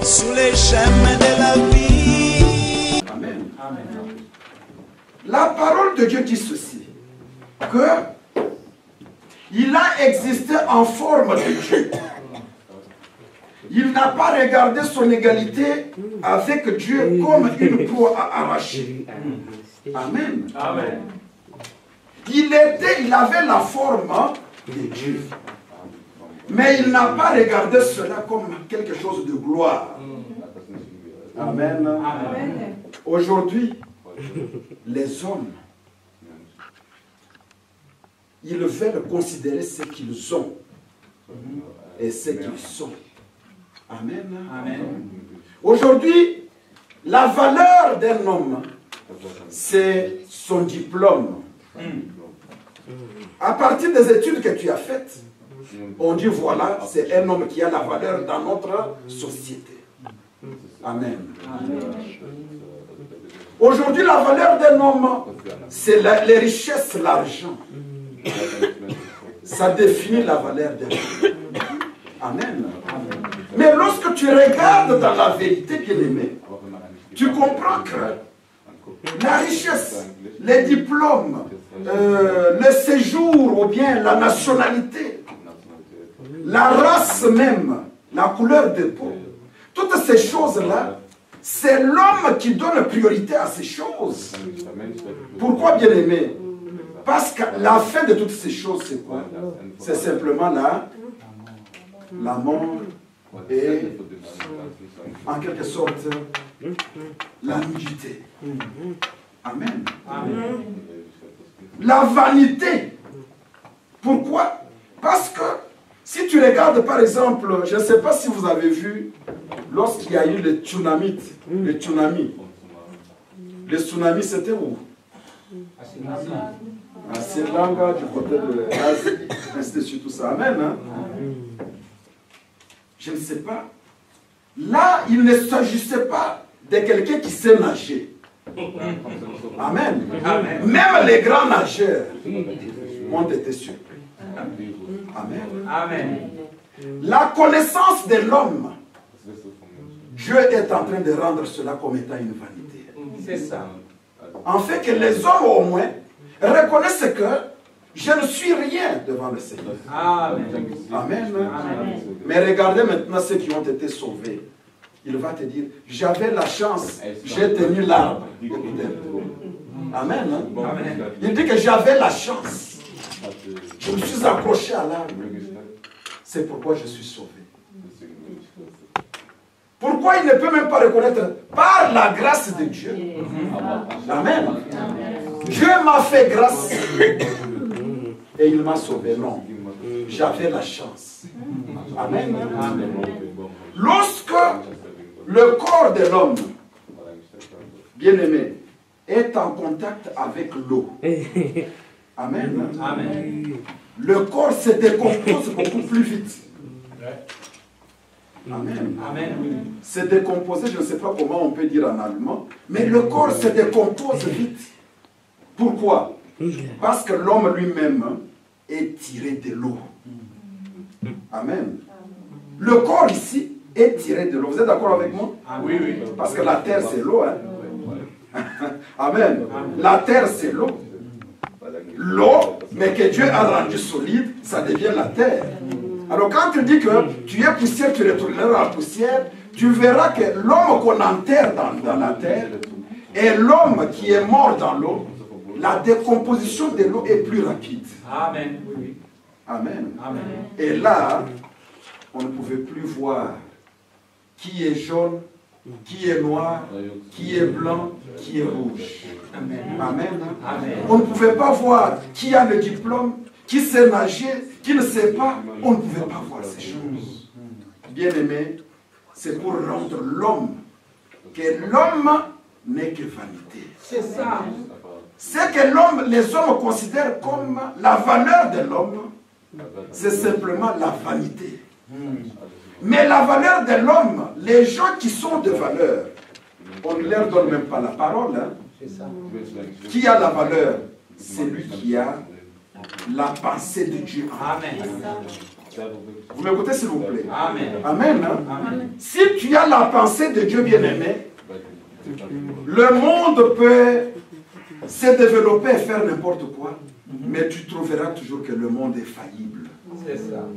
sous les chemins de la vie. Amen. La parole de Dieu dit ceci, que il a existé en forme de Dieu. Il n'a pas regardé son égalité avec Dieu comme une proie à arracher. Amen. Amen. Il avait la forme de Dieu. Mais il n'a pas regardé cela comme quelque chose de gloire. Amen. Amen. Aujourd'hui, les hommes, ils veulent considérer ce qu'ils ont et ce qu'ils sont. Amen. Amen. Aujourd'hui, la valeur d'un homme, c'est son diplôme. À partir des études que tu as faites, on dit voilà, c'est un homme qui a la valeur dans notre société. Amen. Aujourd'hui, la valeur d'un homme, c'est les richesses, l'argent. Ça définit la valeur d'un homme. Amen. Mais lorsque tu regardes dans la vérité, bien-aimé, tu comprends que la richesse, les diplômes, le séjour ou bien la nationalité, la race même, la couleur de peau, toutes ces choses-là, c'est l'homme qui donne priorité à ces choses. Pourquoi, bien-aimé? Parce que la fin de toutes ces choses, c'est quoi? C'est simplement la mort et, en quelque sorte, la nudité. Amen. Amen. La vanité. Pourquoi? Parce que si tu regardes par exemple, je ne sais pas si vous avez vu, lorsqu'il y a eu le tsunami, le tsunami c'était où? À Sri Lanka, du côté de l'Asie, ainsi de suite, tout ça. Amen. Hein? Je ne sais pas. Là, il ne s'agissait pas de quelqu'un qui sait nager. Amen. Amen. Même les grands nageurs ont été surpris. Amen. Amen. La connaissance de l'homme, Dieu est en train de rendre cela comme étant une vanité. C'est ça. En fait, que les hommes au moins reconnaissent que je ne suis rien devant le Seigneur. Amen. Amen. Amen. Mais regardez maintenant ceux qui ont été sauvés. Il va te dire, j'avais la chance, j'ai tenu l'arbre. Amen. Amen. Il dit que j'avais la chance. Je me suis accroché à l'arbre. C'est pourquoi je suis sauvé. Pourquoi il ne peut même pas reconnaître par la grâce de Dieu? Amen. Dieu m'a fait grâce et il m'a sauvé. Non, j'avais la chance. Amen. Lorsque le corps de l'homme, bien-aimé, est en contact avec l'eau, amen. Amen. Le corps se décompose beaucoup plus vite. Amen. Amen. Se décomposer, je ne sais pas comment on peut dire en allemand, mais le corps se décompose vite. Pourquoi? Parce que l'homme lui-même est tiré de l'eau. Amen. Le corps ici est tiré de l'eau. Vous êtes d'accord avec moi? Ah oui, oui. Parce que la terre c'est l'eau. Hein? Amen. La terre c'est l'eau. L'eau, mais que Dieu a rendu solide, ça devient la terre. Alors quand tu dis que tu es poussière, tu retourneras à la poussière, tu verras que l'homme qu'on enterre dans la terre et l'homme qui est mort dans l'eau, la décomposition de l'eau est plus rapide. Amen. Oui, oui. Amen. Amen. Et là, on ne pouvait plus voir qui est jaune, qui est noir, qui est blanc, qui est rouge. Amen. Amen. Amen. On ne pouvait pas voir qui a le diplôme, qui sait nager, qui ne sait pas. On ne pouvait pas voir ces choses. Bien aimé, c'est pour rendre l'homme, que l'homme n'est que vanité. C'est ça. C'est que l'homme, les hommes considèrent comme la valeur de l'homme, c'est simplement la vanité. Mais la valeur de l'homme, les gens qui sont de valeur, on ne leur donne même pas la parole. Hein. C'est ça. Qui a la valeur? C'est lui qui a la pensée de Dieu. Amen. Vous m'écoutez s'il vous plaît? Amen. Amen. Hein? Amen. Si tu as la pensée de Dieu bien-aimé, le monde peut se développer et faire n'importe quoi, mais tu trouveras toujours que le monde est faillible. C'est ça.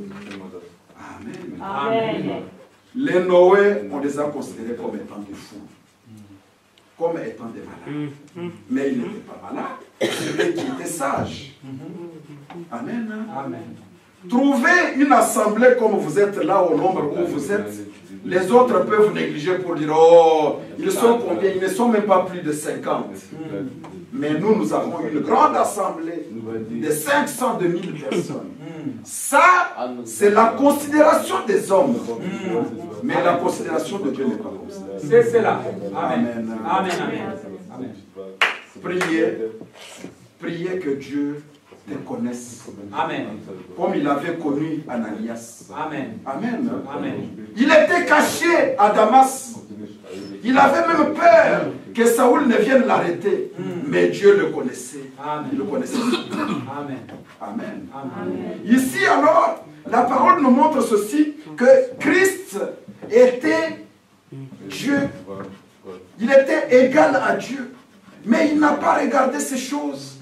Amen. Amen. Les Noé, on les a considérés comme étant des fous, comme étant des malades. Mais ils n'étaient pas malades, c'était qu'ils étaient sages. Amen. Amen. Trouvez une assemblée comme vous êtes là, au nombre où vous êtes. Les autres peuvent négliger pour dire, oh, ils sont combien? Ils ne sont même pas plus de 50. Mais nous avons une grande assemblée de 500 de 1000 personnes. Ça, c'est la considération des hommes. Mais la considération de Dieu n'est pas comme ça. C'est cela. Amen. Amen. Amen. Amen. Priez que Dieu te connaisse. Amen. Comme il avait connu Ananias. Amen. Amen. Amen. Il était caché à Damas. Il avait même peur que Saoul ne vienne l'arrêter. Mais Dieu le connaissait. Amen. Il le connaissait. Amen. Amen. Amen. Ici alors, la parole nous montre ceci, que Christ était Dieu. Il était égal à Dieu. Mais il n'a pas regardé ces choses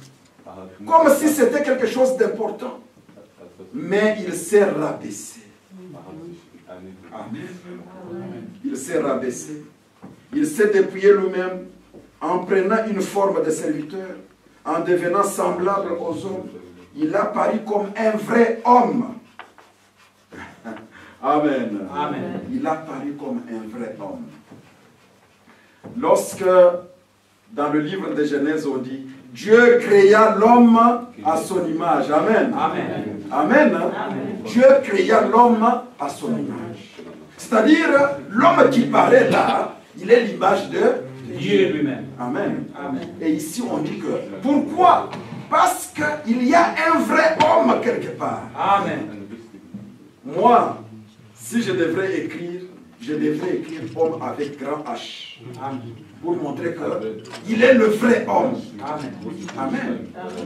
comme si c'était quelque chose d'important. Mais il s'est rabaissé. Amen. Il s'est rabaissé. Il s'est dépouillé lui-même en prenant une forme de serviteur, en devenant semblable aux hommes. Il a paru comme un vrai homme. Amen. Amen. Il a paru comme un vrai homme. Lorsque, dans le livre de Genèse, on dit, Dieu créa l'homme à son image. Amen. Amen. Amen. Dieu créa l'homme à son image. C'est-à-dire, l'homme qui paraît là, il est l'image de Dieu lui-même. Amen. Amen. Et ici, on dit que, pourquoi? Parce qu'il y a un vrai homme quelque part. Amen. Moi, si je devrais écrire, je devrais écrire homme avec grand H. Amen. Pour montrer qu'il est le vrai homme. Amen. Amen.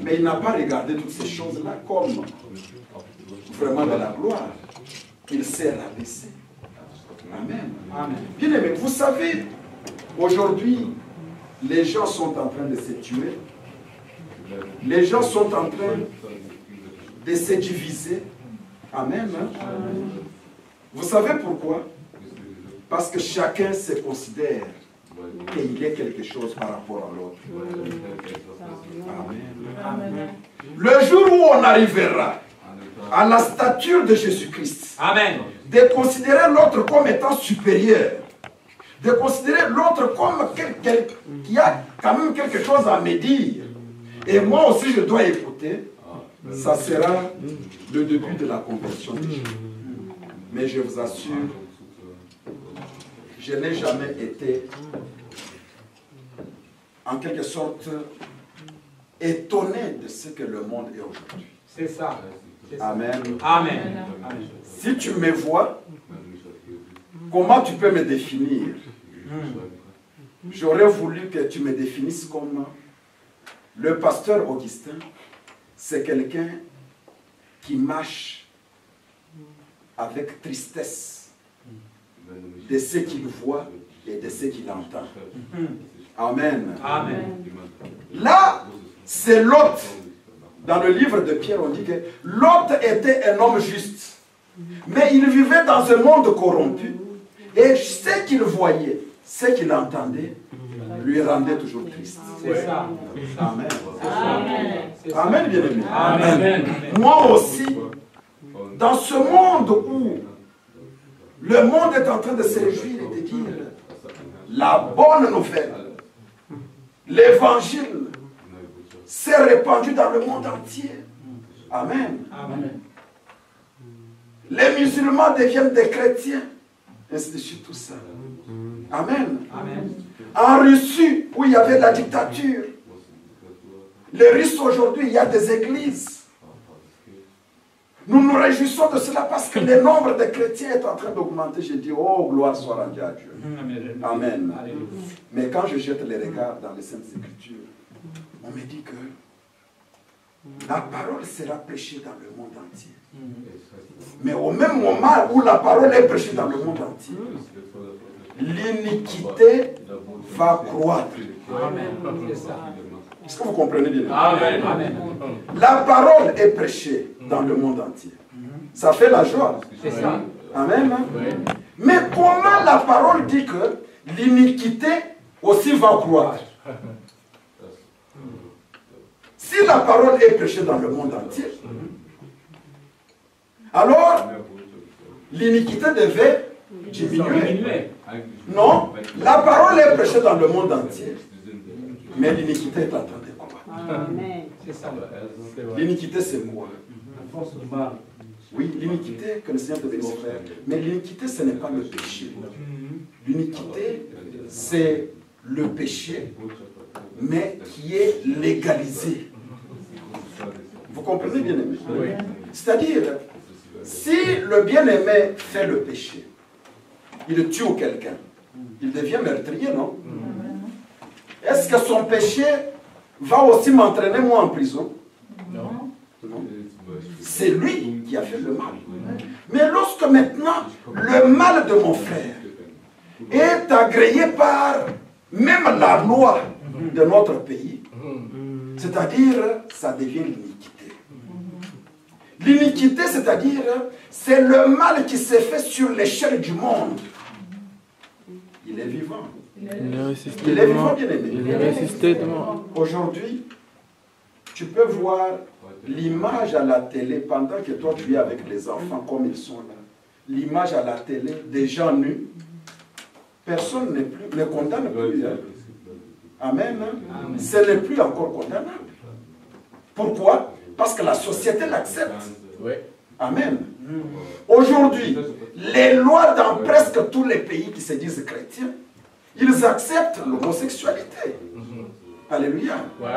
Mais il n'a pas regardé toutes ces choses-là comme vraiment de la gloire. Il s'est rabaissé. Amen. Amen. Bien aimé, vous savez, aujourd'hui, les gens sont en train de se tuer. Les gens sont en train de se diviser. Amen. Vous savez pourquoi? Parce que chacun se considère qu'il est quelque chose par rapport à l'autre. Amen. Le jour où on arrivera à la stature de Jésus-Christ, Amen. de considérer l'autre comme étant supérieur, de considérer l'autre comme quelqu'un qui a quand même quelque chose à me dire, et moi aussi je dois écouter, ça sera le début de la conversion des gens. Mais je vous assure, je n'ai jamais été en quelque sorte étonné de ce que le monde est aujourd'hui. C'est ça. C'est ça. Amen. Amen. Amen. Si tu me vois, comment tu peux me définir? J'aurais voulu que tu me définisses comme le pasteur Augustin. C'est quelqu'un qui marche avec tristesse de ce qu'il voit et de ce qu'il entend. Amen. Amen. Là, c'est Lot. Dans le livre de Pierre, on dit que Lot était un homme juste. Mais il vivait dans un monde corrompu. Et ce qu'il voyait, ce qu'il entendait, lui rendait toujours triste. C'est ça. Amen. Amen. Amen, bien-aimé. Amen. Moi aussi, dans ce monde où le monde est en train de se réjouir et de dire la bonne nouvelle, l'évangile s'est répandu dans le monde entier. Amen. Amen. Les musulmans deviennent des chrétiens. Ainsi de suite, tout ça. Amen. Amen. En Russie, où il y avait la dictature, les Russes aujourd'hui, il y a des églises. Nous nous réjouissons de cela parce que le nombre de chrétiens est en train d'augmenter. Je dis, oh, gloire soit rendue à Dieu. Amen. Mais quand je jette les regards dans les Saintes Écritures, on me dit que la parole sera prêchée dans le monde entier. Mais au même moment où la parole est prêchée dans le monde entier, l'iniquité va croître. Est-ce que vous comprenez bien? Amen. La parole est prêchée dans le monde entier. Ça fait la joie. C'est ça. Amen. Mais comment la parole dit que l'iniquité aussi va croître? Si la parole est prêchée dans le monde entier, alors l'iniquité devait diminuer. Non, la parole est prêchée dans le monde entier, mais l'iniquité est en train de croître. Amen. C'est ça. L'iniquité, c'est quoi? Force du mal. Oui, l'iniquité, que le Seigneur te bénisse, frère. Mais l'iniquité, ce n'est pas le péché. L'iniquité, c'est le péché, mais qui est légalisé. Vous comprenez, bien-aimé? Oui. C'est-à-dire, si le bien-aimé fait le péché, il tue quelqu'un, il devient meurtrier, non? Est-ce que son péché va aussi m'entraîner, moi, en prison? Non. Non. C'est lui qui a fait le mal. Mais lorsque maintenant, le mal de mon frère est agréé par même la loi de notre pays, c'est-à-dire, ça devient l'iniquité. L'iniquité, c'est-à-dire, c'est le mal qui s'est fait sur l'échelle du monde. Il est vivant. Il est résisté Il est vivant, bien-aimé. Il est résisté devant. Aujourd'hui, tu peux voir l'image à la télé pendant que toi tu es avec les enfants comme ils sont là. L'image à la télé des gens nus. Personne ne condamne plus. Hein. Amen. Amen. Ce n'est plus encore condamnable. Pourquoi? Parce que la société l'accepte. Oui. Amen. Aujourd'hui, les lois dans presque tous les pays qui se disent chrétiens, ils acceptent l'homosexualité. Alléluia. Ouais.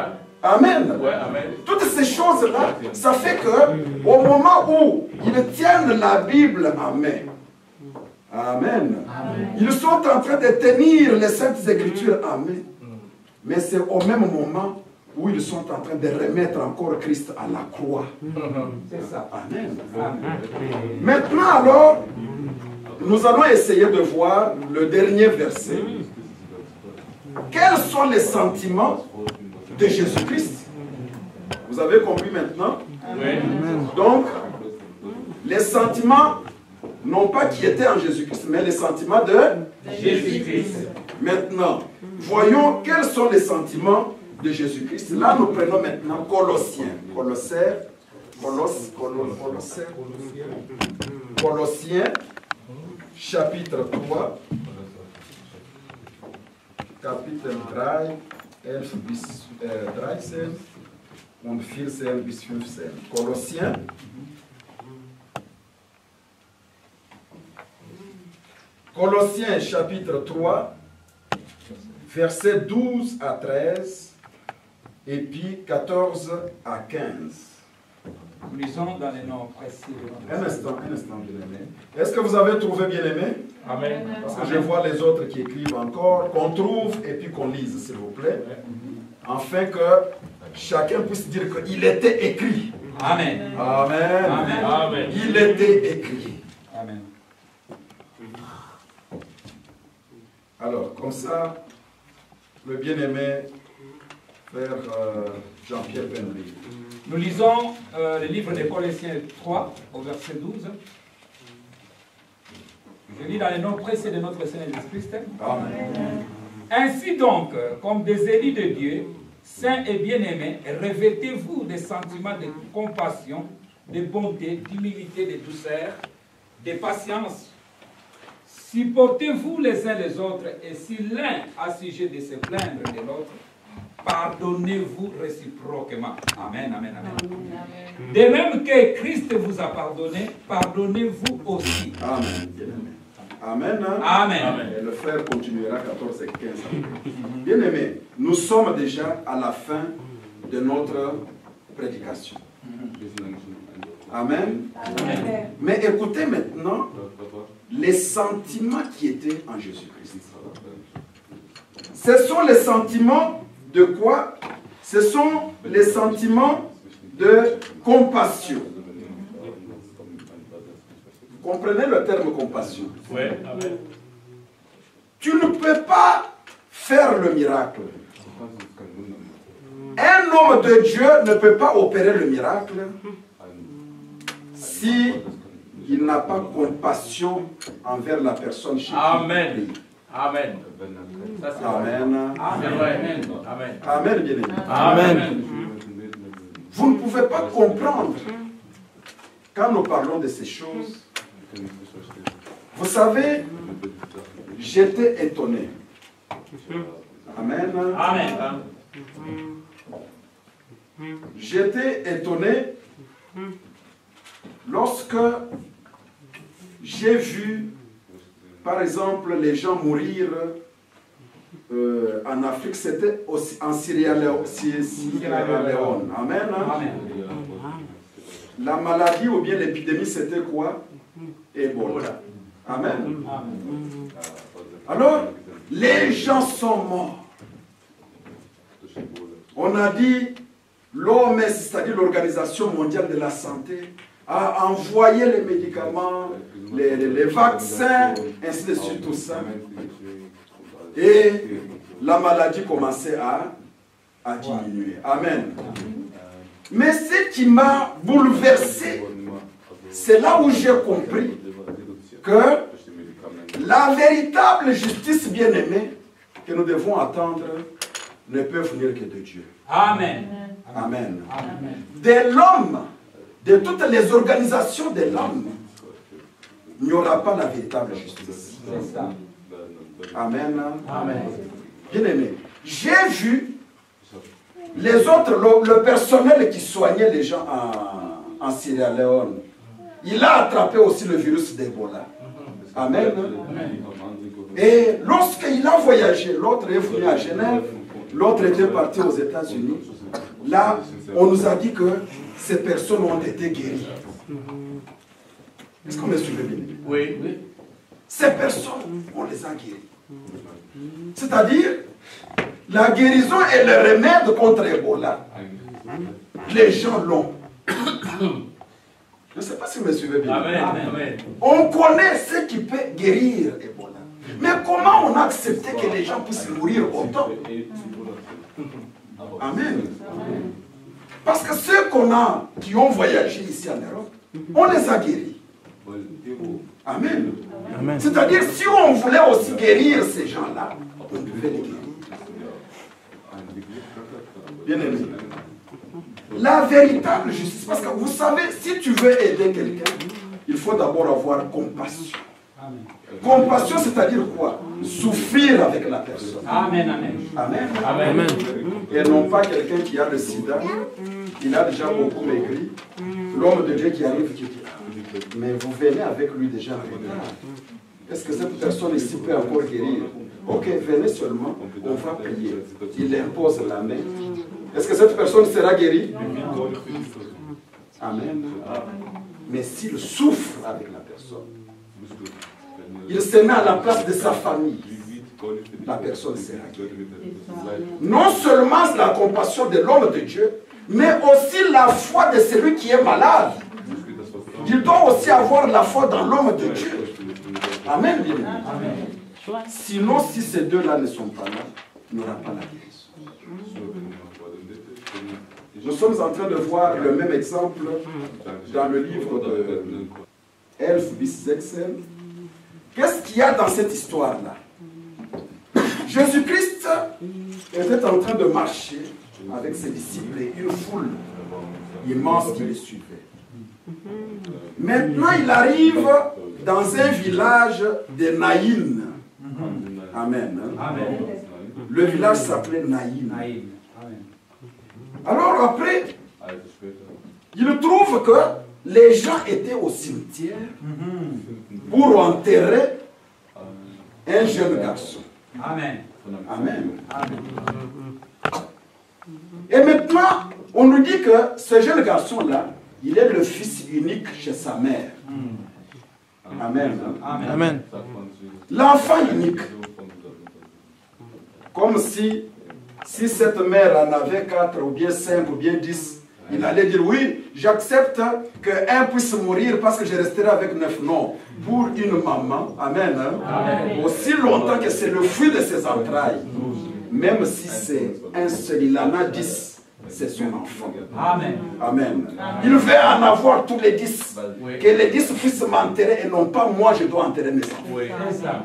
Amen. Ouais, amen. Toutes ces choses-là, ça fait que au moment où ils tiennent la Bible en main, amen, ils sont en train de tenir les Saintes Écritures en main. Mais c'est au même moment où ils sont en train de remettre encore Christ à la croix. C'est ça. Amen. Maintenant alors, nous allons essayer de voir le dernier verset. Quels sont les sentiments de Jésus-Christ? Vous avez compris maintenant? Oui. Donc, les sentiments, non pas qui étaient en Jésus-Christ, mais les sentiments de Jésus-Christ. Maintenant, voyons quels sont les sentiments de Jésus-Christ. Là, nous prenons maintenant Colossiens. Colossiens, chapitre 3, Kapitel 3, 11 bis 13 und 14 bis 15. Colossiens, Colossiens chapitre 3, versets 12 à 13 et puis 14 à 15. Nous lisons dans les noms précis de notre Un instant, bien-aimé. Est-ce que vous avez trouvé, bien-aimé? Amen. Parce que je vois les autres qui écrivent encore, qu'on trouve et puis qu'on lise, s'il vous plaît. Afin que chacun puisse dire qu'il était écrit. Amen. Amen. Amen. Amen. Il était écrit. Amen. Alors, comme ça, le bien-aimé frère Jean-Pierre Penry. Nous lisons le livre des Colossiens 3, au verset 12. Je lis dans les noms précis de notre Seigneur Jésus-Christ. Amen. Ainsi donc, comme des élus de Dieu, saints et bien-aimés, revêtez-vous des sentiments de compassion, de bonté, d'humilité, de douceur, de patience. Supportez-vous les uns les autres, et si l'un a sujet de se plaindre de l'autre, pardonnez-vous réciproquement. Amen, amen, amen. De même que Christ vous a pardonné, pardonnez-vous aussi. Amen. Amen. Amen. Et le frère continuera 14 et 15. Bien-aimés, nous sommes déjà à la fin de notre prédication. Amen. Amen. Mais écoutez maintenant les sentiments qui étaient en Jésus-Christ. Ce sont les sentiments de quoi? Ce sont les sentiments de compassion. Vous comprenez le terme compassion? Oui, amen. Tu ne peux pas faire le miracle. Un homme de Dieu ne peut pas opérer le miracle si il n'a pas compassion envers la personne chez qui Amen. il prie. Amen. Ça, c'est vrai. Amen. C'est vrai. Amen. Amen, bien aimé. Amen. Vous ne pouvez pas comprendre quand nous parlons de ces choses. Vous savez, j'étais étonné. Amen. Amen. J'étais étonné lorsque j'ai vu, par exemple, les gens mourir en Afrique, c'était en Sierra Leone. Amen. Amen. La maladie ou bien l'épidémie, c'était quoi? Ebola. Amen. Alors, les gens sont morts. On a dit, l'OMS, c'est-à-dire l'Organisation mondiale de la santé, a envoyé les médicaments, les vaccins, ainsi de suite, tout ça. Et la maladie commençait à diminuer. Amen. Mais ce qui m'a bouleversé, c'est là où j'ai compris que la véritable justice bien-aimée que nous devons attendre ne peut venir que de Dieu. Amen. Amen. Amen. De l'homme, de toutes les organisations de l'homme, il n'y aura pas la véritable justice. C'est ça. Amen. Amen. Bien-aimé, j'ai vu les autres, le personnel qui soignait les gens en Sierra Leone. Il a attrapé aussi le virus d'Ebola. Amen. Et lorsqu'il a voyagé, l'autre est venu à Genève, l'autre était parti aux États-Unis. Là, on nous a dit que ces personnes ont été guéries. Est-ce qu'on me suit bien? Oui. Ces personnes, on les a guéries. C'est-à-dire, la guérison et le remède contre Ebola, les gens l'ont. Je ne sais pas si vous me suivez bien. Amen. Amen. On connaît ce qui peut guérir Ebola. Mais comment on a accepté que les gens puissent mourir autant? Amen. Parce que ceux qu'on a, qui ont voyagé ici en Europe, on les a guéris. Amen. Amen. C'est-à-dire, si on voulait aussi guérir ces gens-là, on devait les guérir. Bien aimé. La véritable justice, parce que vous savez, si tu veux aider quelqu'un, il faut d'abord avoir compassion. Amen. Compassion, c'est-à-dire quoi? Souffrir avec la personne. Amen. Amen. Amen. Amen. Et non pas quelqu'un qui a le sida, il a déjà beaucoup maigri. L'homme de Dieu qui arrive, qui dit, mais vous venez avec lui déjà en retard. Est-ce que cette personne ici peut encore guérir? Ok, venez seulement, on va prier. Il impose la main. Est-ce que cette personne sera guérie? Amen. Mais s'il souffre avec la personne, il se met à la place de sa famille, la personne sera guérie. Non seulement la compassion de l'homme de Dieu, mais aussi la foi de celui qui est malade. Il doit aussi avoir la foi dans l'homme de Dieu. Amen, bien aimé. Amen. Sinon, si ces deux-là ne sont pas là, il n'y aura pas la guérison. Nous sommes en train de voir le même exemple dans le livre de Elf bis Exel. Qu'est-ce qu'il y a dans cette histoire-là? Jésus-Christ était en train de marcher avec ses disciples et une foule immense qui les suivait. Maintenant, il arrive dans un village de Naïn. Amen. Amen. Le village s'appelait Naïn. Amen. Amen. Alors après, il trouve que les gens étaient au cimetière pour enterrer un jeune garçon. Amen. Amen. Amen. Et maintenant, on nous dit que ce jeune garçon-là, il est le fils unique chez sa mère. Amen. Amen. Amen. L'enfant unique. Comme si cette mère en avait 4 ou bien 5 ou bien 10, Il allait dire, oui, j'accepte qu'un puisse mourir parce que je resterai avec 9. Non. Pour une maman, amen, hein, aussi longtemps que c'est le fruit de ses entrailles, même si c'est un seul, il en a 10, c'est son enfant. Amen. Amen. Il veut en avoir tous les 10. Que les 10 puissent m'enterrer et non pas moi, je dois enterrer mes enfants. C'est ça.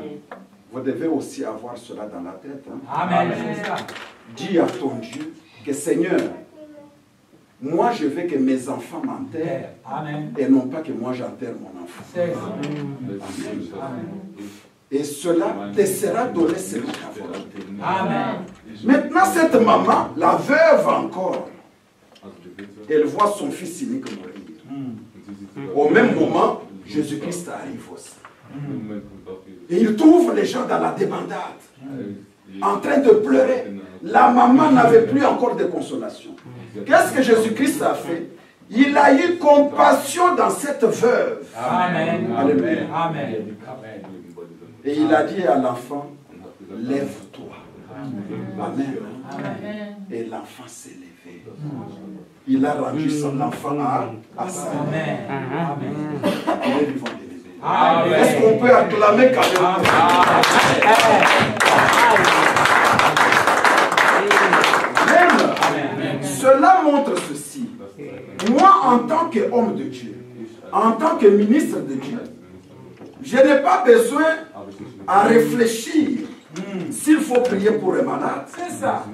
Vous devez aussi avoir cela dans la tête. Hein. Amen. C'est ça. Dis à ton Dieu que Seigneur, moi je veux que mes enfants m'enterrent Amen. et non pas que moi j'enterre mon enfant. C'est ça. Amen. Et cela te sera donné selon ta volonté. Amen. Maintenant cette maman, la veuve encore, elle voit son fils unique mourir. Au même moment, Jésus-Christ arrive aussi. Et il trouve les gens dans la débandade, en train de pleurer. La maman n'avait plus encore de consolation. Qu'est-ce que Jésus-Christ a fait? Il a eu compassion dans cette veuve. Amen. Alléluia. Amen. Et il a dit à l'enfant, lève-toi. Amen. Et l'enfant s'est levé. Il a rendu son enfant à sa mère. Amen. Il est vivant de l'éveil. Amen. Est-ce qu'on peut acclamer quand même? Amen. Cela montre ceci. Moi, en tant qu'homme de Dieu, en tant que ministre de Dieu, je n'ai pas besoin à réfléchir s'il faut prier pour un malade,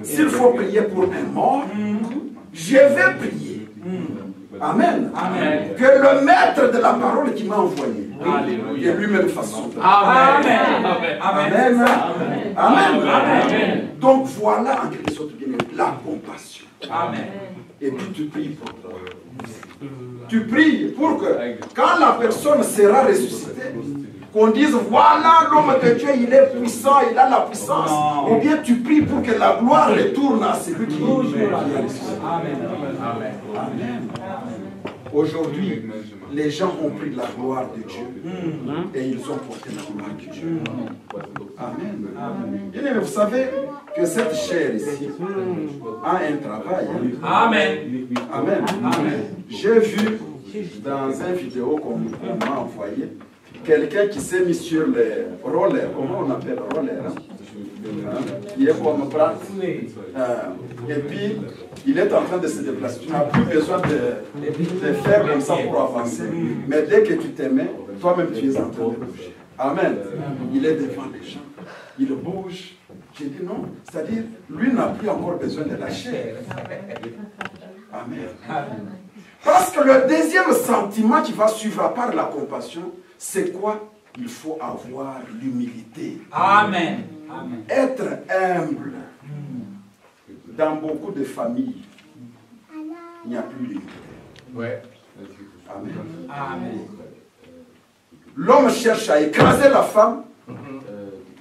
s'il faut prier pour un mort, je vais prier. Amen. Amen. Que le maître de la parole qui m'a envoyé, de lui-même façon. Amen. Amen. Amen. Amen. Donc voilà en quelque sorte la compassion. Amen. Et puis tu pries pour toi. Tu pries pour que quand la personne sera ressuscitée, qu'on dise voilà l'homme de Dieu, il est puissant, il a la puissance. Ou bien tu pries pour que la gloire retourne à celui qui est ressuscité. Amen. Amen. Aujourd'hui, les gens ont pris la gloire de Dieu et ils ont porté la gloire de Dieu. Amen. Bien aimé, vous savez que cette chair ici a un travail. Amen. Amen. J'ai vu dans une vidéo qu'on m'a envoyée quelqu'un qui s'est mis sur les rollers, comment on appelle rollers, qui est comme bras. Et puis, il est en train de se déplacer. Tu n'as plus besoin de faire comme ça pour avancer. Mais dès que tu te mets, toi-même tu es en train de bouger. Amen. Il est devant les gens. Il bouge. J'ai dit non. C'est-à-dire, lui n'a plus encore besoin de la chair. Amen. Parce que le deuxième sentiment qui va suivre par la compassion, c'est quoi? Il faut avoir l'humilité. Amen. Être humble. Dans beaucoup de familles, il n'y a plus d'humilité. Amen. L'homme cherche à écraser la femme.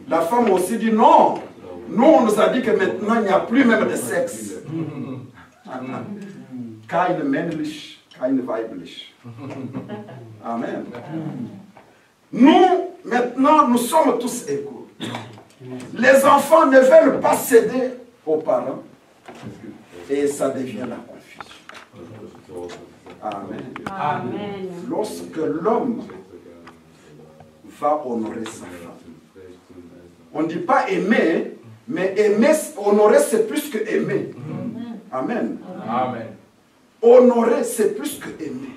La femme aussi dit non. Nous, on nous a dit que maintenant, il n'y a plus même de sexe. Kein männlich, kein weiblich. Amen. Nous, maintenant, nous sommes tous égaux. Les enfants ne veulent pas céder aux parents. Et ça devient la confusion. Amen. Lorsque l'homme va honorer sa femme, on ne dit pas aimer, mais aimer, honorer c'est plus que aimer. Amen. Honorer c'est plus que aimer.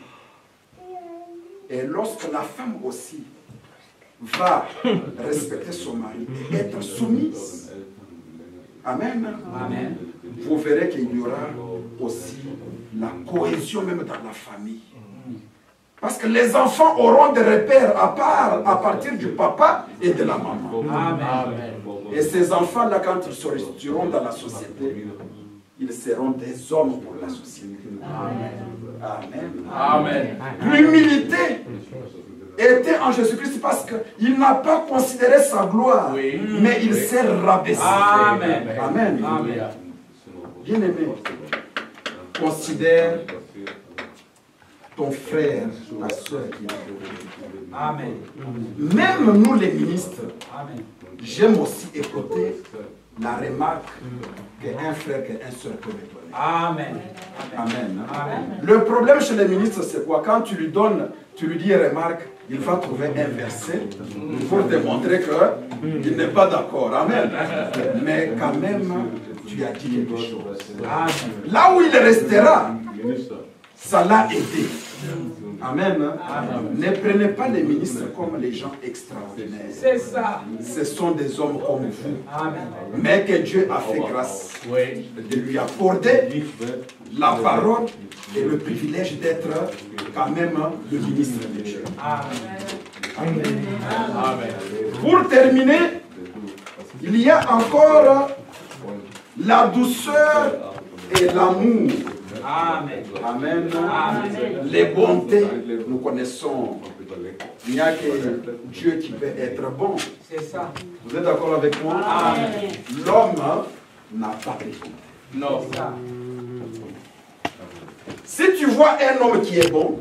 Et lorsque la femme aussi va respecter son mari et être soumise, amen. Vous verrez qu'il y aura aussi la cohésion même dans la famille. Parce que les enfants auront des repères à partir du papa et de la maman. Et ces enfants-là, quand ils seront dans la société, ils seront des hommes pour la société. Amen. L'humilité était en Jésus-Christ parce qu'il n'a pas considéré sa gloire, mais il s'est rabaissé. Amen. Bien-aimé, considère ton frère, ta soeur qui est. Amen. Même nous les ministres, j'aime aussi écouter la remarque qu'un frère, qu'un soeur peut me donner. Amen. Amen. Amen. Le problème chez les ministres, c'est quoi? Quand tu lui donnes, tu lui dis remarque, il va trouver un verset pour te montrer qu'il n'est pas d'accord. Amen. Mais quand même, tu as dit quelque chose. Là où il restera, ça l'a aidé. Amen. Ne prenez pas les ministres comme les gens extraordinaires. C'est ça. Ce sont des hommes comme vous. Amen. Mais que Dieu a fait grâce de lui accorder la parole et le privilège d'être quand même le ministre de Dieu. Amen. Pour terminer, il y a encore la douceur et l'amour. Amen. Amen. Amen. Les bontés, nous connaissons. Il n'y a que Dieu qui peut être bon. C'est ça. Vous êtes d'accord avec moi? Amen. L'homme n'a pas de bonté. Non. C'est ça. Si tu vois un homme qui est bon,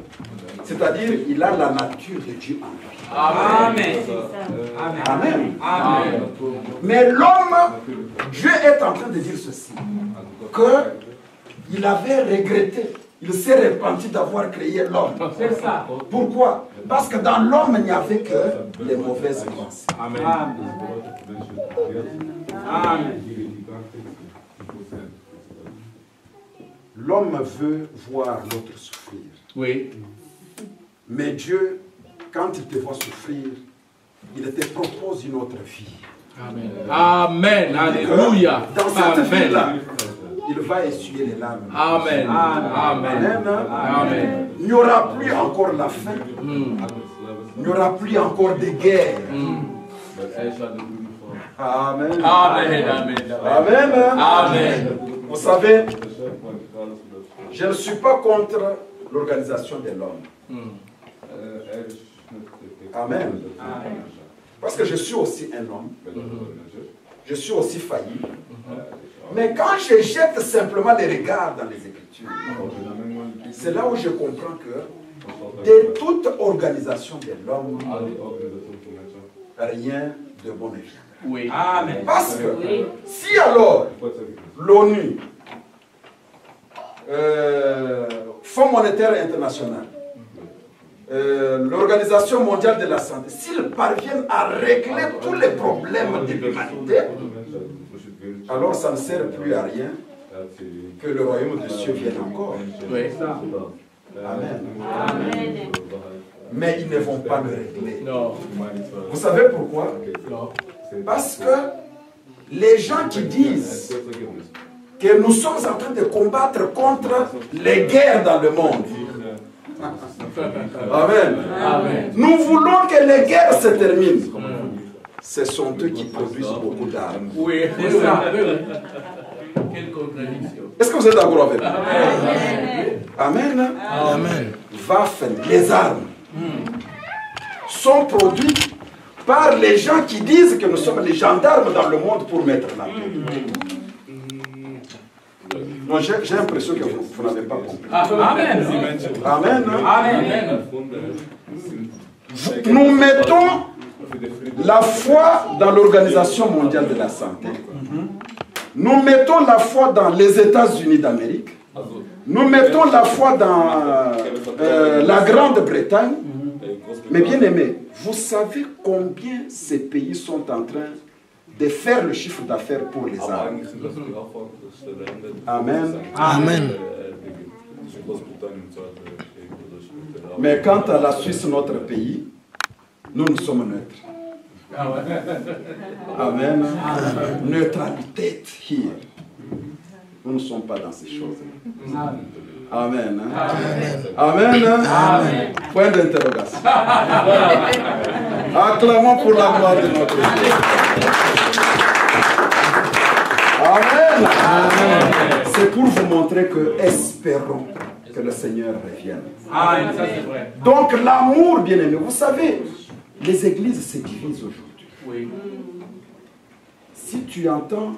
c'est-à-dire il a la nature de Dieu en lui. Amen. Amen. Amen. Amen. Mais l'homme, Dieu est en train de dire ceci, qu'il avait regretté, il s'est repenti d'avoir créé l'homme. C'est ça. Pourquoi? Parce que dans l'homme, il n'y avait que les mauvaises pensées. Amen. Amen. L'homme veut voir l'autre souffrir. Oui. Mais Dieu, quand il te voit souffrir, il te propose une autre vie. Amen. Amen. Alléluia. Dans cette Amen. vie-là, il va essuyer les larmes. Amen. Amen. Amen. Il n'y aura plus encore la faim. Il n'y aura plus encore de guerre. Amen. Amen. Amen. Amen. Amen. Vous savez, je ne suis pas contre l'organisation de l'homme. Amen. Parce que je suis aussi un homme. Je suis aussi failli. Mais quand je jette simplement les regards dans les Écritures, c'est là où je comprends que de toute organisation de l'homme, rien de bon ne vient. Oui. Amen. Parce que si alors l'ONU, Fonds monétaire international, l'Organisation mondiale de la santé, s'ils parviennent à régler tous les problèmes de l'humanité, alors ça ne sert plus à rien que le royaume des cieux vienne encore. Oui. Amen. Amen. Mais ils ne vont pas le régler. Non. Vous savez pourquoi? Non. Parce que les gens qui disent que nous sommes en train de combattre contre les guerres dans le monde. Amen. Amen. Nous voulons que les guerres se terminent. Ce sont eux qui produisent beaucoup d'armes. Oui. C'est ça. Quelle contradiction. Est-ce que vous êtes d'accord avec moi? Amen. Amen. Waffen, les armes, sont produites par les gens qui disent que nous sommes les gendarmes dans le monde pour mettre la paix. Non, j'ai l'impression que vous n'avez pas compris. Amen. Amen. Amen. Nous mettons la foi dans l'Organisation mondiale de la santé. Nous mettons la foi dans les États-Unis d'Amérique. Nous mettons la foi dans la Grande-Bretagne. Mais bien aimé, vous savez combien ces pays sont en train de faire le chiffre d'affaires pour les armes? Amen. Amen. Mais quant à la Suisse, notre pays, nous sommes neutres. Amen. Neutralité here. Nous ne sommes pas dans ces choses. Amen. Amen. Amen. Point d'interrogation. Acclamons pour la gloire de notre Dieu. Amen. C'est pour vous montrer que espérons que le Seigneur revienne. Amen. Ça c'est vrai. Donc l'amour, bien aimé, vous savez, les églises se divisent aujourd'hui. Oui. Si tu entends,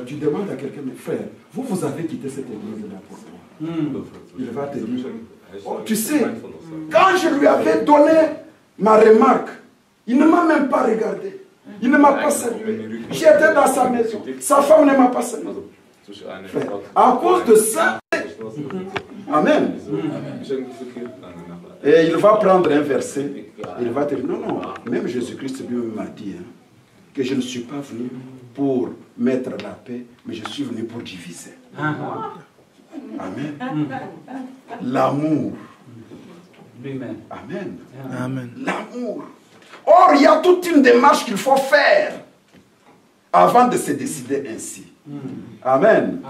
tu demandes à quelqu'un, mais frère, vous avez quitté cette église-là pour quoi? Il va te dire, oh, tu sais, quand je lui avais donné ma remarque, il ne m'a même pas regardé. Il ne m'a pas salué. J'étais dans sa maison. Sa femme ne m'a pas salué. À cause de ça, Amen. Et il va prendre un verset. Il va dire, non, non, même Jésus-Christ lui m'a dit que je ne suis pas venu pour mettre la paix, mais je suis venu pour diviser. Amen. L'amour. Amen. Amen. L'amour. Or, il y a toute une démarche qu'il faut faire avant de se décider ainsi. Amen.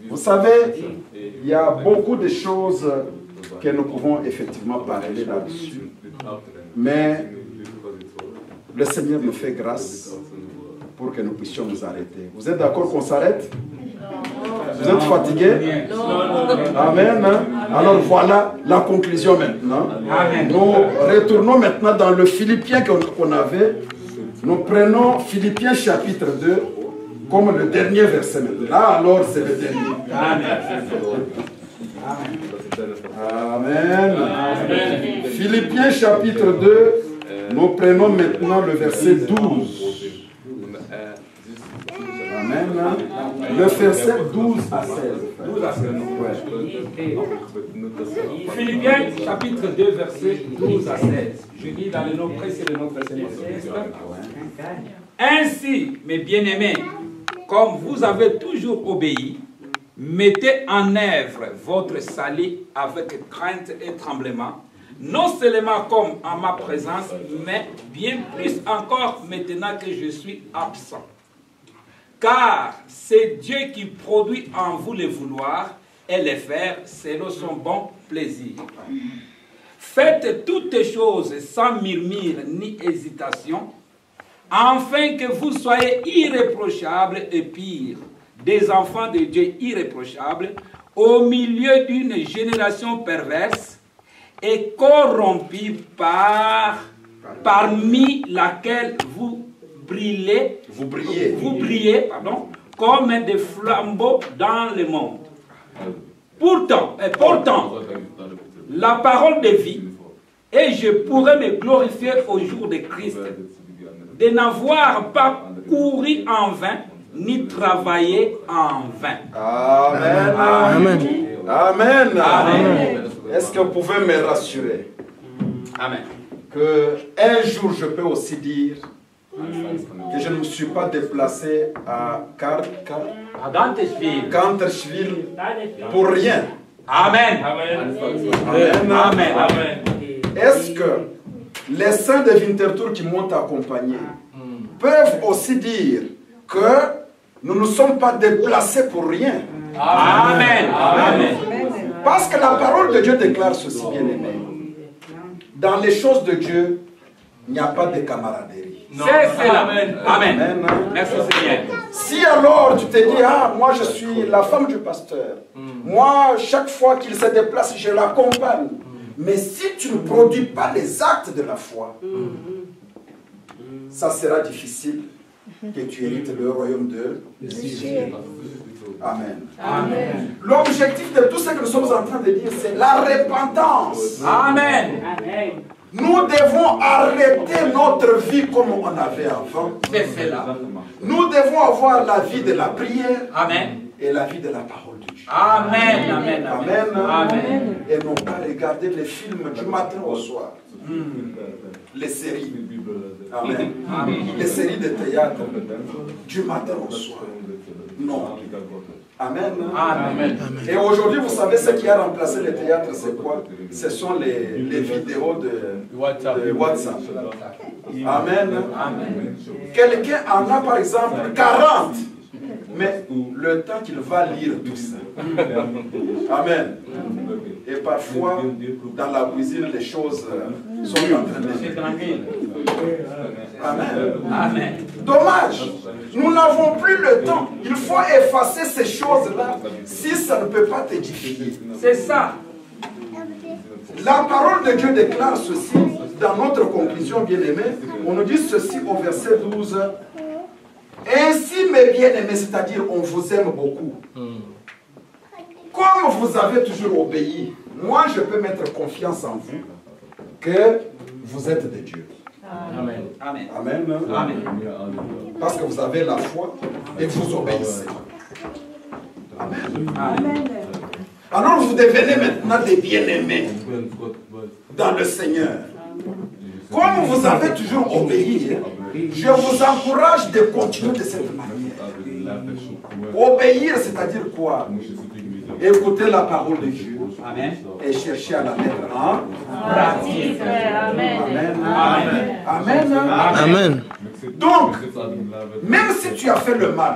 Vous savez, il y a beaucoup de choses que nous pouvons effectivement parler là-dessus. Mais le Seigneur nous fait grâce pour que nous puissions nous arrêter. Vous êtes d'accord qu'on s'arrête? Vous êtes fatigués? Amen. Alors voilà la conclusion maintenant. Nous retournons maintenant dans le Philippiens qu'on avait. Nous prenons Philippiens chapitre 2 comme le dernier verset maintenant. Là alors c'est le dernier. Amen. Philippiens chapitre 2, nous prenons maintenant le verset 12. Amen. Le verset 12 à 16. 12 à 16. Philippiens chapitre 2, verset 12 à 16. Je lis dans le nom précis de notre Seigneur Jésus-Christ. Ainsi, mes bien-aimés, comme vous avez toujours obéi, mettez en œuvre votre salut avec crainte et tremblement, non seulement comme en ma présence, mais bien plus encore maintenant que je suis absent. Car c'est Dieu qui produit en vous le vouloir et le faire selon son bon plaisir. Faites toutes choses sans murmure ni hésitation, afin que vous soyez irréprochables et purs, des enfants de Dieu irréprochables, au milieu d'une génération perverse et corrompue parmi laquelle vous brillez, comme des flambeaux dans le monde. Pourtant, la parole de vie, et je pourrais me glorifier au jour de Christ, de n'avoir pas couru en vain, ni travaillé en vain. Amen. Amen. Amen. Amen. Est-ce que vous pouvez me rassurer? Amen. Que un jour je peux aussi dire que je ne me suis pas déplacé à Gantersville pour rien. Amen. Amen. Amen. Est-ce que les saints de Winterthur qui m'ont accompagné peuvent aussi dire que nous ne sommes pas déplacés pour rien? Amen. Amen. Parce que la parole de Dieu déclare ceci, bien aimé. Dans les choses de Dieu, il n'y a pas de camaraderie. C'est cela. Amen. Amen. Merci Seigneur. Si alors tu te dis, ah, moi je suis la femme du pasteur, moi chaque fois qu'il se déplace, je l'accompagne. Mais si tu ne produis pas les actes de la foi, ça sera difficile que tu hérites le royaume de Dieu. Amen. Amen. L'objectif de tout ce que nous sommes en train de dire, c'est la repentance. Amen. Nous devons arrêter notre vie comme on avait avant. C'est cela. Nous devons avoir la vie de la prière. Amen. Et la vie de la parole de Dieu. Amen. Amen. Amen. Amen. Et non pas regarder les films du matin au soir. Les séries. Amen. Les séries de théâtre du matin au soir. Non. Amen. Amen. Et aujourd'hui, vous savez ce qui a remplacé le théâtre, c'est quoi? Ce sont les vidéos de WhatsApp. Amen. Quelqu'un en a par exemple 40. Mais le temps qu'il va lire tout ça. Amen. Et parfois, dans la cuisine, les choses sont entraînées. Amen. Amen. Dommage. Nous n'avons plus le temps. Il faut effacer ces choses-là si ça ne peut pas t'édifier. C'est ça. La parole de Dieu déclare ceci dans notre conclusion, bien-aimés. On nous dit ceci au verset 12. Ainsi, mes bien-aimés, c'est-à-dire on vous aime beaucoup. Comme vous avez toujours obéi, moi je peux mettre confiance en vous que vous êtes de Dieu. Amen. Amen. Amen. Amen. Parce que vous avez la foi et vous obéissez. Amen. Amen. Alors vous devenez maintenant des bien-aimés dans le Seigneur. Comme vous avez toujours obéi, je vous encourage de continuer de cette manière. Obéir, c'est-à-dire quoi? Écouter la parole de Dieu. Amen. Et chercher à la mettre en Pratique. Amen. Amen. Amen. Amen. Amen. Donc, même si tu as fait le mal,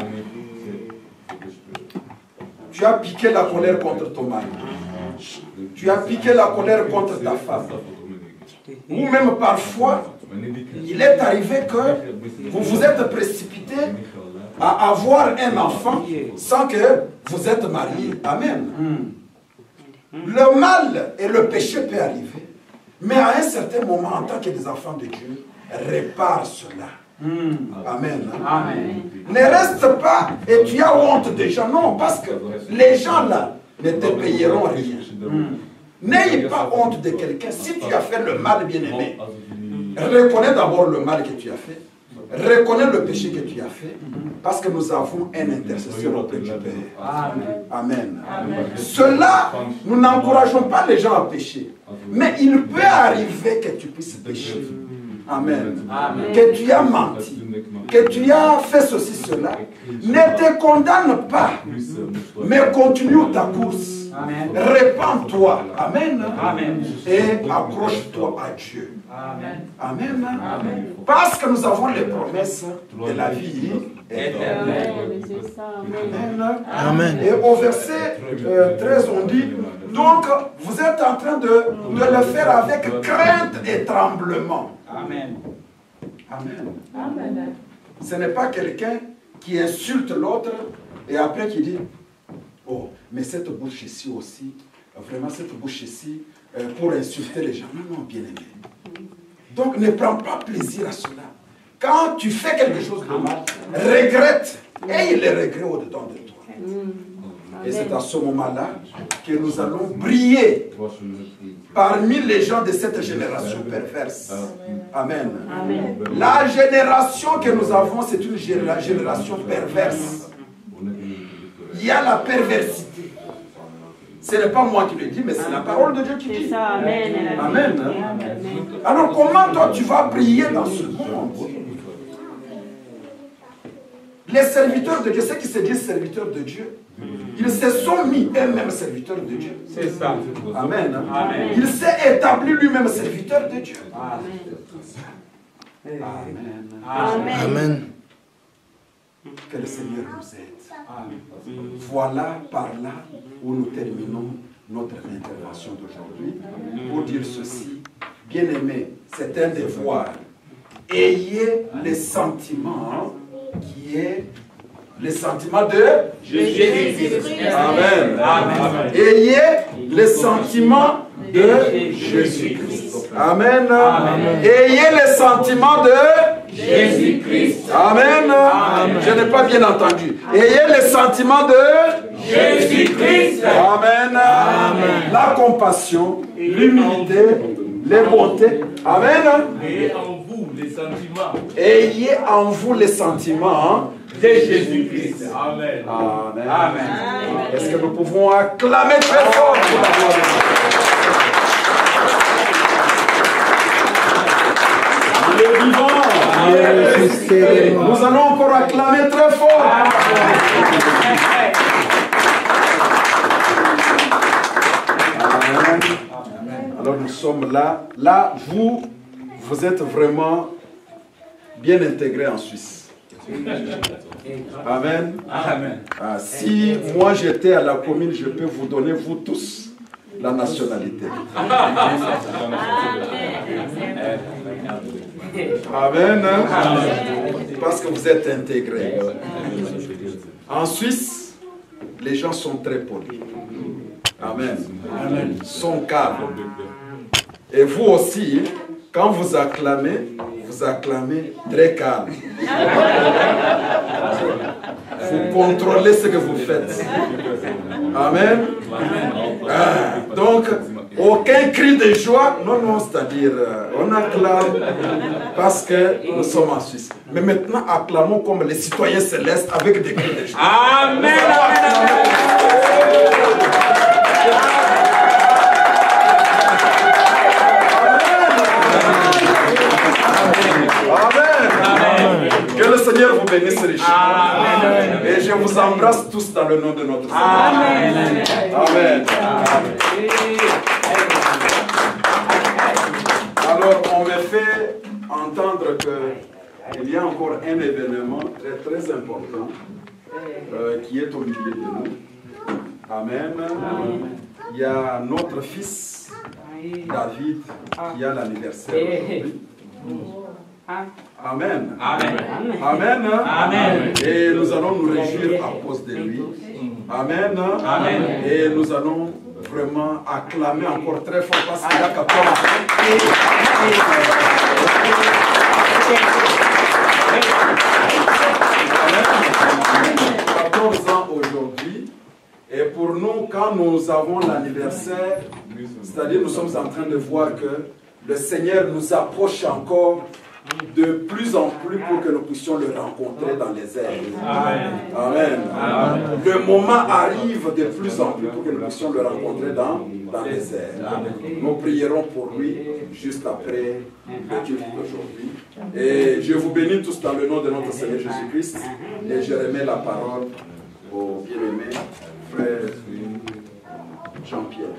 tu as piqué la colère contre ton mari, tu as piqué la colère contre ta femme, ou même parfois, il est arrivé que vous vous êtes précipité à avoir un enfant sans que vous êtes marié. Amen. Le mal et le péché peuvent arriver, mais à un certain moment, en tant que des enfants de Dieu, répare cela. Amen. Amen. Ne reste pas et tu as honte des gens. Non, parce que les gens là ne te payeront rien. N'ayez pas honte de quelqu'un. Si tu as fait le mal, bien aimé, reconnais d'abord le mal que tu as fait. Reconnais le péché que tu as fait. Parce que nous avons un intercesseur auprès du Père. Amen. Amen. Cela, nous n'encourageons pas les gens à pécher. Mais il peut arriver que tu puisses pécher. Amen. Amen. Que tu as menti, que tu as fait ceci, cela. Ne te condamne pas, mais continue ta course. Répands-toi. Amen. Amen. Et accroche-toi à Dieu. Amen. Amen. Amen. Parce que nous avons les promesses de la vie éternelle. Amen. Amen. Et au verset 13, on dit, donc vous êtes en train de le faire avec crainte et tremblement. Amen. Amen. Amen. Ce n'est pas quelqu'un qui insulte l'autre et après qui dit, oh, mais cette bouche ici aussi, vraiment cette bouche ici, pour insulter les gens. Non, non, bien aimé. Donc ne prends pas plaisir à cela. Quand tu fais quelque chose de mal, regrette. Aie les regrets au-dedans de toi. Et c'est à ce moment-là que nous allons briller parmi les gens de cette génération perverse. Amen. Amen. La génération que nous avons, c'est une génération perverse. Il y a la perversité. Ce n'est pas moi qui le dis, mais c'est la parole de Dieu qui dit. Amen. Amen. Alors comment toi tu vas briller dans ce monde? Les serviteurs de Dieu, ceux qui se disent serviteurs de Dieu, ils se sont mis eux-mêmes serviteurs de Dieu. C'est ça. Amen. Amen. Il s'est établi lui-même serviteur de Dieu. Amen. Amen. Amen. Que le Seigneur nous aide. Amen. Voilà par là où nous terminons notre intervention d'aujourd'hui. Pour dire ceci, bien-aimés, c'est un devoir. Ayez les sentiments qui est le sentiment de Jésus-Christ. Amen. Amen. Ayez le sentiment de Jésus-Christ. Amen. Amen. Ayez le sentiment de Jésus-Christ. Amen. Amen. Je n'ai pas bien entendu. Ayez le sentiment de Jésus-Christ. Amen. Amen. La compassion, l'humilité, les bontés. Amen. Ayez en vous les sentiments. Ayez en vous les sentiments de Jésus-Christ. Amen. Amen. Amen. Est-ce que nous pouvons acclamer très fort pour la gloire de Dieu? Il est vivant. Nous allons encore acclamer très fort. Amen. Alors nous sommes là. Là, vous êtes vraiment bien intégrés en Suisse. Amen. Amen. Ah, si moi j'étais à la commune, je peux vous donner, vous tous, la nationalité. Amen. Parce que vous êtes intégrés. En Suisse, les gens sont très polis. Amen. Amen. Ils sont calmes. Et vous aussi, quand vous acclamez très calme. Vous contrôlez ce que vous faites. Amen. Donc, Aucun cri de joie. Non, non, c'est-à-dire, on acclame parce que nous sommes en Suisse. Mais maintenant, acclamons comme les citoyens célestes avec des cris de joie. Amen, amen, Amen. Que le Seigneur vous bénisse richement. Et je vous embrasse tous dans le nom de notre Seigneur. Amen. Amen. Alors, on me fait entendre qu'il y a encore un événement très, très important qui est au milieu de nous. Amen. Il y a notre fils, David, qui a l'anniversaire aujourd'hui. Amen. Amen. Amen. Amen. Et nous allons nous réjouir à cause de lui. Amen. Amen. Et nous allons vraiment acclamer encore très fort parce qu'il a 14 ans aujourd'hui. Et pour nous, quand nous avons l'anniversaire, c'est-à-dire nous sommes en train de voir que le Seigneur nous approche encore de plus en plus pour que nous puissions le rencontrer dans les airs. Amen. Amen. Le moment arrive de plus en plus pour que nous puissions le rencontrer dans les airs. Nous prierons pour lui juste après le culte d'aujourd'hui. Et je vous bénis tous dans le nom de notre Seigneur Jésus-Christ. Et je remets la parole au bien-aimé frère Jean-Pierre.